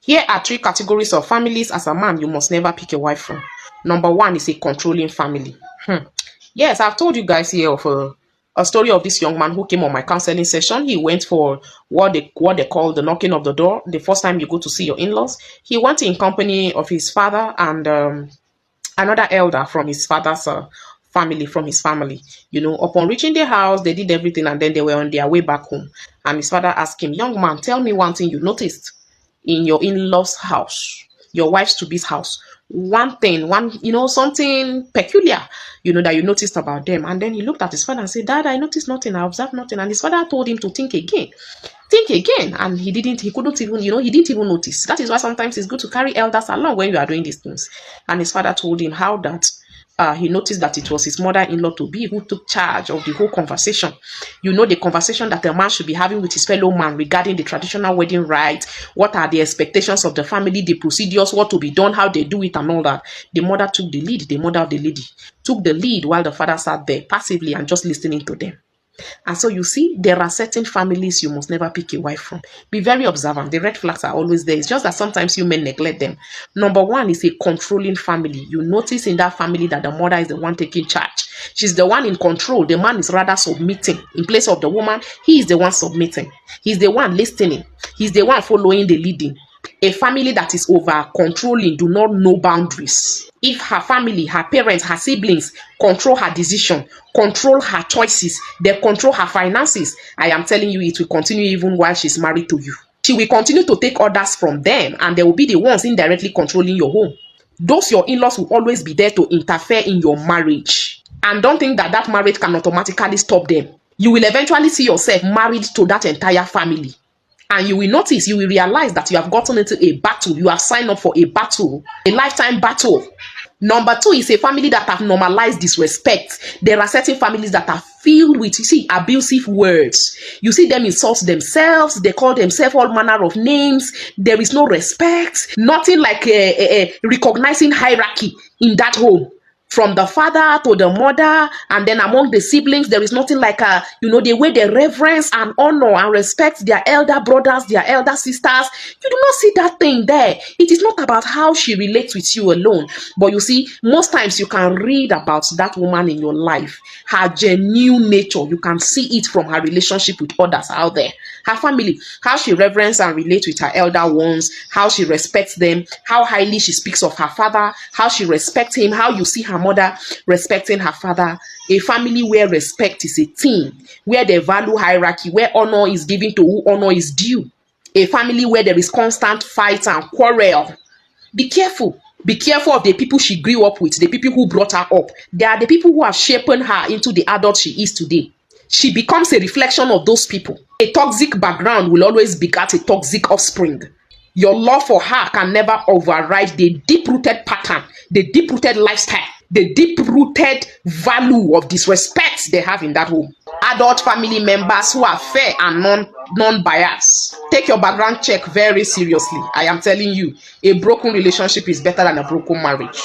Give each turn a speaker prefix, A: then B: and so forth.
A: Here are three categories of families as a man you must never pick a wife from. Number one is a controlling family. Yes, I've told you guys here of a story of this young man who came on my counseling session. He went for what they call the knocking of the door. The first time you go to see your in-laws, he went in company of his father and another elder from his father's family, from his family. Upon reaching the house, they did everything and then they were on their way back home. And his father asked him, "Young man, tell me one thing you noticed in your in-laws' house, your wife's to-be's house. One thing, something peculiar, that you noticed about them." And then he looked at his father and said, "Dad, I noticed nothing, I observed nothing." And his father told him to think again. And he didn't even notice. That is why sometimes it's good to carry elders along when you are doing these things. And his father told him how that he noticed that it was his mother-in-law to be who took charge of the whole conversation. The conversation that a man should be having with his fellow man regarding the traditional wedding rites, what are the expectations of the family, the procedures, what to be done, how they do it and all that. The mother took the lead. The mother of the lady took the lead while the father sat there passively and just listening to them. And so you see, there are certain families you must never pick a wife from. Be very observant. The red flags are always there. It's just that sometimes you may neglect them. Number one is a controlling family. You notice in that family that the mother is the one taking charge. She's the one in control. The man is rather submitting. In place of the woman, he is the one submitting. He's the one listening. He's the one following the leading. A family that is over controlling do not know boundaries. If her family, her parents, her siblings control her decision, control her choices, they control her finances, I am telling you, it will continue even while she's married to you. She will continue to take orders from them and they will be the ones indirectly controlling your home. Those your in-laws will always be there to interfere in your marriage. And don't think that marriage can automatically stop them. You will eventually see yourself married to that entire family. And you will notice, you will realize that you have gotten into a battle. You have signed up for a battle, a lifetime battle. Number two is a family that have normalized disrespect. There are certain families that are filled with, abusive words. You see them insult themselves. They call themselves all manner of names. There is no respect. Nothing like recognizing hierarchy in that home. From the father to the mother, and then among the siblings, there is nothing like the way they reverence and honor and respect their elder brothers, their elder sisters. You do not see that thing there. It is not about how she relates with you alone, but you see, most times you can read about that woman in your life, her genuine nature. You can see it from her relationship with others out there, her family, how she reverences and relates with her elder ones, how she respects them, how highly she speaks of her father, how she respects him, how you see her mother respecting her father. A family where respect is a thing, where they value hierarchy, where honor is given to who honor is due. A family where there is constant fight and quarrel. Be careful. Be careful of the people she grew up with, the people who brought her up. They are the people who have shaped her into the adult she is today. She becomes a reflection of those people. A toxic background will always beget a toxic offspring. Your love for her can never override the deep-rooted pattern, the deep-rooted lifestyle, the deep-rooted value of disrespect they have in that home. Adult family members who are fair and non-biased. Take your background check very seriously. I am telling you, a broken relationship is better than a broken marriage.